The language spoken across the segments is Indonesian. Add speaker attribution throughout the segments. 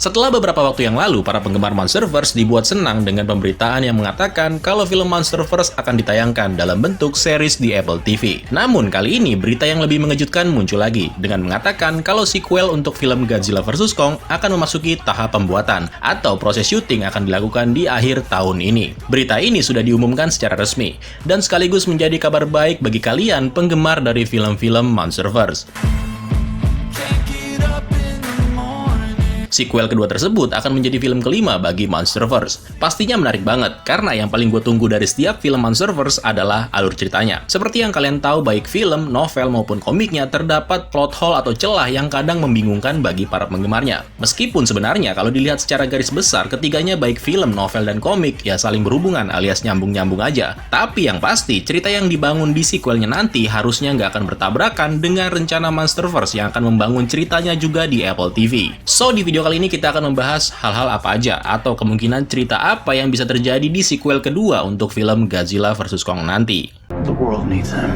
Speaker 1: Setelah beberapa waktu yang lalu, para penggemar Monsterverse dibuat senang dengan pemberitaan yang mengatakan kalau film Monsterverse akan ditayangkan dalam bentuk series di Apple TV. Namun kali ini berita yang lebih mengejutkan muncul lagi dengan mengatakan kalau sequel untuk film Godzilla vs Kong akan memasuki tahap pembuatan atau proses syuting akan dilakukan di akhir tahun ini. Berita ini sudah diumumkan secara resmi dan sekaligus menjadi kabar baik bagi kalian penggemar dari film-film Monsterverse. Sequel kedua tersebut akan menjadi film kelima bagi Monsterverse. Pastinya menarik banget, karena yang paling gue tunggu dari setiap film Monsterverse adalah alur ceritanya. Seperti yang kalian tahu, baik film, novel, maupun komiknya terdapat plot hole atau celah yang kadang membingungkan bagi para penggemarnya. Meskipun sebenarnya kalau dilihat secara garis besar, ketiganya baik film, novel, dan komik ya saling berhubungan alias nyambung-nyambung aja. Tapi yang pasti, cerita yang dibangun di sequelnya nanti harusnya nggak akan bertabrakan dengan rencana Monsterverse yang akan membangun ceritanya juga di Apple TV. So, di video kali ini kita akan membahas hal-hal apa aja atau kemungkinan cerita apa yang bisa terjadi di sequel kedua untuk film Godzilla vs Kong nanti.
Speaker 2: The world needs him.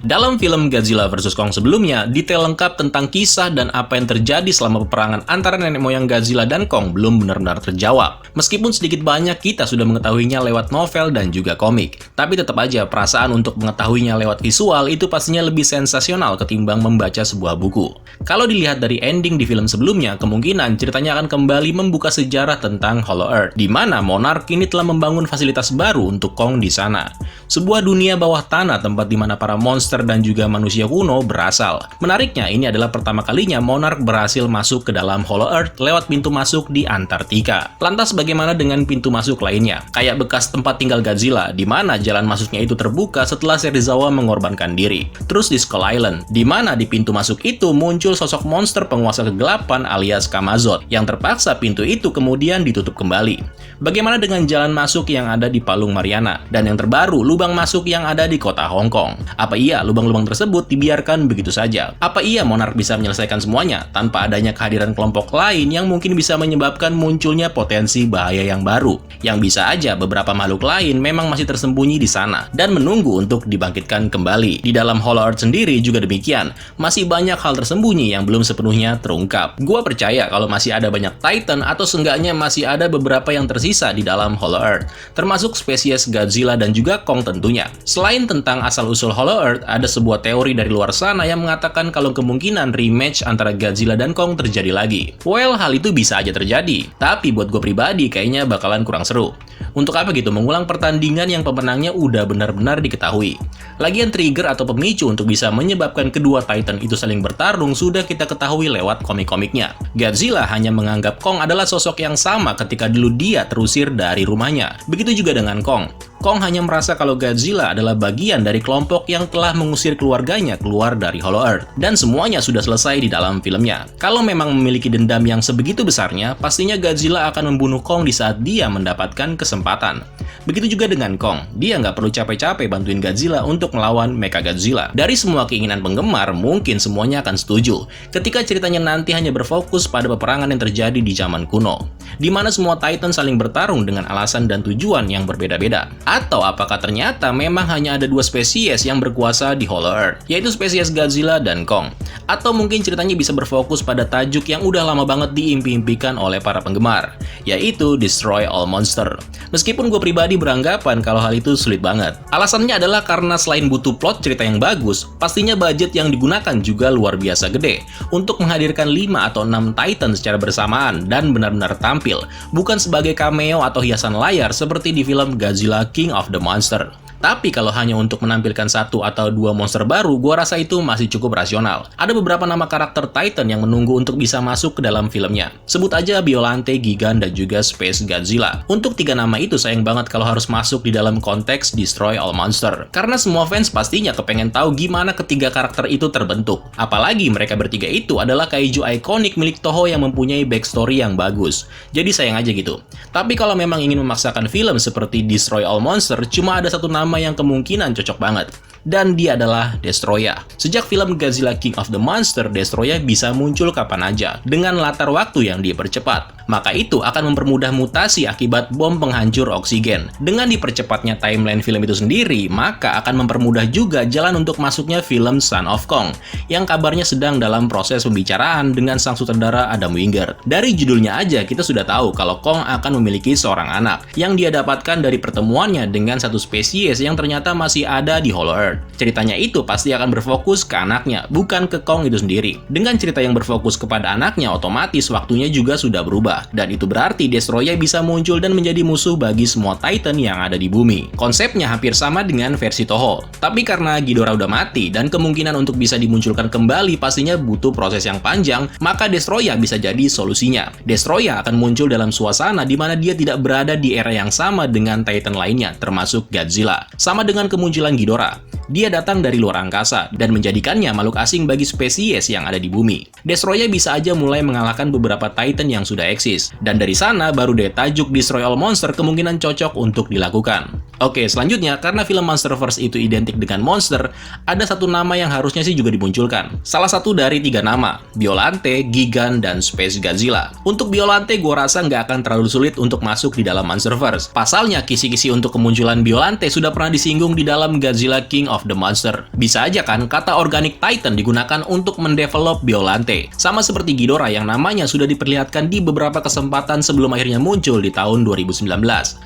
Speaker 1: Dalam film Godzilla vs Kong sebelumnya, detail lengkap tentang kisah dan apa yang terjadi selama peperangan antara nenek moyang Godzilla dan Kong belum benar-benar terjawab. Meskipun sedikit banyak kita sudah mengetahuinya lewat novel dan juga komik. Tapi tetap aja perasaan untuk mengetahuinya lewat visual itu pastinya lebih sensasional ketimbang membaca sebuah buku. Kalau dilihat dari ending di film sebelumnya, kemungkinan ceritanya akan kembali membuka sejarah tentang Hollow Earth, di mana Monarch kini telah membangun fasilitas baru untuk Kong di sana. Sebuah dunia bawah tanah tempat di mana para monster dan juga manusia kuno berasal. Menariknya, ini adalah pertama kalinya Monarch berhasil masuk ke dalam Hollow Earth lewat pintu masuk di Antartika. Lantas bagaimana dengan pintu masuk lainnya? Kayak bekas tempat tinggal Godzilla, di mana jalan masuknya itu terbuka setelah Serizawa mengorbankan diri. Terus di Skull Island, di mana di pintu masuk itu muncul sosok monster penguasa kegelapan alias Kamazot, yang terpaksa pintu itu kemudian ditutup kembali. Bagaimana dengan jalan masuk yang ada di Palung Mariana? Dan yang terbaru, lubang masuk yang ada di kota Hong Kong. Apa iya lubang-lubang tersebut dibiarkan begitu saja? Apa iya Monarch bisa menyelesaikan semuanya tanpa adanya kehadiran kelompok lain yang mungkin bisa menyebabkan munculnya potensi bahaya yang baru? Yang bisa aja beberapa makhluk lain memang masih tersembunyi di sana dan menunggu untuk dibangkitkan kembali. Di dalam Hollow Earth sendiri juga demikian. Masih banyak hal tersembunyi yang belum sepenuhnya terungkap. Gua percaya kalau masih ada banyak Titan atau seenggaknya masih ada beberapa yang tersisa di dalam Hollow Earth, termasuk spesies Godzilla dan juga Kong tentunya. Selain tentang asal-usul Hollow Earth, ada sebuah teori dari luar sana yang mengatakan kalau kemungkinan rematch antara Godzilla dan Kong terjadi lagi. Well, hal itu bisa aja terjadi, tapi buat gue pribadi kayaknya bakalan kurang seru. Untuk apa gitu mengulang pertandingan yang pemenangnya udah benar-benar diketahui? Lagian trigger atau pemicu untuk bisa menyebabkan kedua Titan itu saling bertarung sudah kita ketahui lewat komik-komiknya. Godzilla hanya menganggap Kong adalah sosok yang sama ketika dulu dia terusir dari rumahnya. Begitu juga dengan Kong. Kong hanya merasa kalau Godzilla adalah bagian dari kelompok yang telah mengusir keluarganya keluar dari Hollow Earth. Dan semuanya sudah selesai di dalam filmnya. Kalau memang memiliki dendam yang sebegitu besarnya, pastinya Godzilla akan membunuh Kong di saat dia mendapatkan kesempatan. Begitu juga dengan Kong, dia nggak perlu capek-capek bantuin Godzilla untuk melawan Mechagodzilla. Dari semua keinginan penggemar, mungkin semuanya akan setuju ketika ceritanya nanti hanya berfokus pada peperangan yang terjadi di zaman kuno, di mana semua Titan saling bertarung dengan alasan dan tujuan yang berbeda-beda. Atau apakah ternyata memang hanya ada dua spesies yang berkuasa di Hollow Earth, yaitu spesies Godzilla dan Kong? Atau mungkin ceritanya bisa berfokus pada tajuk yang udah lama banget diimpi-impikan oleh para penggemar, yaitu Destroy All Monster. Meskipun gue pribadi beranggapan kalau hal itu sulit banget. Alasannya adalah karena selain butuh plot cerita yang bagus, pastinya budget yang digunakan juga luar biasa gede untuk menghadirkan 5 atau 6 Titan secara bersamaan dan benar-benar tampil, bukan sebagai cameo atau hiasan layar seperti di film Godzilla King of the Monster. Tapi kalau hanya untuk menampilkan satu atau dua monster baru, gua rasa itu masih cukup rasional. Ada beberapa nama karakter Titan yang menunggu untuk bisa masuk ke dalam filmnya. Sebut aja Biollante, Gigan, dan juga Space Godzilla. Untuk 3 nama itu sayang banget kalau harus masuk di dalam konteks Destroy All Monster. Karena semua fans pastinya kepengen tahu gimana ketiga karakter itu terbentuk. Apalagi mereka bertiga itu adalah kaiju ikonik milik Toho yang mempunyai backstory yang bagus. Jadi sayang aja gitu. Tapi kalau memang ingin memaksakan film seperti Destroy All Monster, cuma ada satu nama yang kemungkinan cocok banget. dan dia adalah Destoroyah. Sejak film Godzilla King of the Monster, Destoroyah bisa muncul kapan aja dengan latar waktu yang dipercepat. Maka itu akan mempermudah mutasi akibat bom penghancur oksigen. Dengan dipercepatnya timeline film itu sendiri, maka akan mempermudah juga jalan untuk masuknya film Son of Kong, yang kabarnya sedang dalam proses pembicaraan dengan sang sutradara Adam Wingard. Dari judulnya aja kita sudah tahu kalau Kong akan memiliki seorang anak yang dia dapatkan dari pertemuannya dengan satu spesies yang ternyata masih ada di Hollow Earth. Ceritanya itu pasti akan berfokus ke anaknya, bukan ke Kong itu sendiri. Dengan cerita yang berfokus kepada anaknya, otomatis waktunya juga sudah berubah, dan itu berarti Destoroyah bisa muncul dan menjadi musuh bagi semua Titan yang ada di bumi. Konsepnya hampir sama dengan versi Toho, tapi karena Ghidorah udah mati dan kemungkinan untuk bisa dimunculkan kembali pastinya butuh proses yang panjang, maka Destoroyah bisa jadi solusinya. Destoroyah akan muncul dalam suasana di mana dia tidak berada di era yang sama dengan Titan lainnya, termasuk Godzilla. Sama dengan kemunculan Ghidorah, dia datang dari luar angkasa dan menjadikannya makhluk asing bagi spesies yang ada di bumi. Destoroyah bisa aja mulai mengalahkan beberapa Titan yang sudah eksis, dan dari sana baru deh tajuk Destroy All Monster kemungkinan cocok untuk dilakukan. Oke, selanjutnya, karena film Monsterverse itu identik dengan monster, ada satu nama yang harusnya sih juga dimunculkan. Salah satu dari 3 nama, Biollante, Gigan, dan Space Godzilla. Untuk Biollante, gue rasa nggak akan terlalu sulit untuk masuk di dalam Monsterverse. Pasalnya, kisi-kisi untuk kemunculan Biollante sudah pernah disinggung di dalam Godzilla King of the Monster. Bisa aja kan, kata Organic Titan digunakan untuk mendevelop Biollante. Sama seperti Ghidorah yang namanya sudah diperlihatkan di beberapa kesempatan sebelum akhirnya muncul di tahun 2019.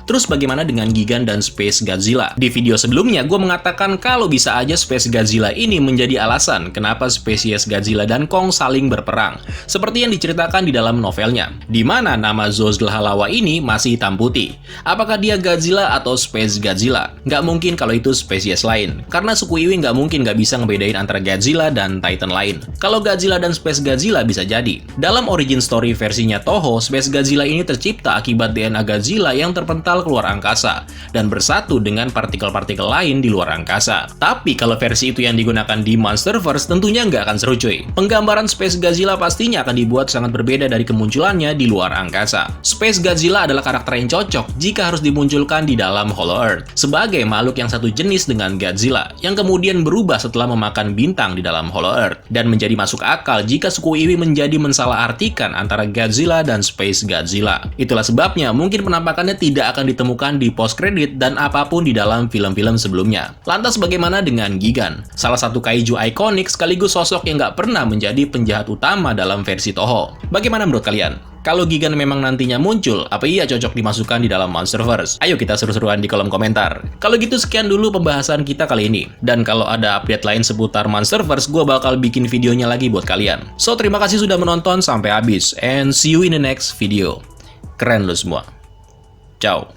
Speaker 1: Terus bagaimana dengan Gigan dan Space Godzilla? Di video sebelumnya, gue mengatakan kalau bisa aja Space Godzilla ini menjadi alasan kenapa spesies Godzilla dan Kong saling berperang. Seperti yang diceritakan di dalam novelnya, di mana nama Zozdal Halawa ini masih hitam putih. Apakah dia Godzilla atau Space Godzilla? Nggak mungkin kalau itu spesies lain, karena suku Iwi nggak mungkin nggak bisa ngebedain antara Godzilla dan Titan lain. Kalau Godzilla dan Space Godzilla bisa jadi. Dalam origin story versinya Toho, Space Godzilla ini tercipta akibat DNA Godzilla yang terpental keluar angkasa dan bersatu dengan partikel-partikel lain di luar angkasa. Tapi kalau versi itu yang digunakan di Monsterverse tentunya nggak akan seru cuy. Penggambaran Space Godzilla pastinya akan dibuat sangat berbeda dari kemunculannya di luar angkasa. Space Godzilla adalah karakter yang cocok jika harus dimunculkan di dalam Hollow Earth, sebagai makhluk yang satu jenis dengan Godzilla, yang kemudian berubah setelah memakan bintang di dalam Hollow Earth, dan menjadi masuk akal jika suku Iwi menjadi mensalahartikan antara Godzilla dan Space Godzilla. Itulah sebabnya mungkin penampakannya tidak akan ditemukan di post-credit dan apapun di dalam film-film sebelumnya. Lantas bagaimana dengan Gigan? Salah satu kaiju ikonik sekaligus sosok yang nggak pernah menjadi penjahat utama dalam versi Toho. Bagaimana menurut kalian? Kalau Gigan memang nantinya muncul, apa iya cocok dimasukkan di dalam Monsterverse? Ayo kita seru-seruan di kolom komentar. Kalau gitu sekian dulu pembahasan kita kali ini. Dan kalau ada update lain seputar Monsterverse, gue bakal bikin videonya lagi buat kalian. So, terima kasih sudah menonton sampai habis. And see you in the next video. Keren lu semua. Ciao.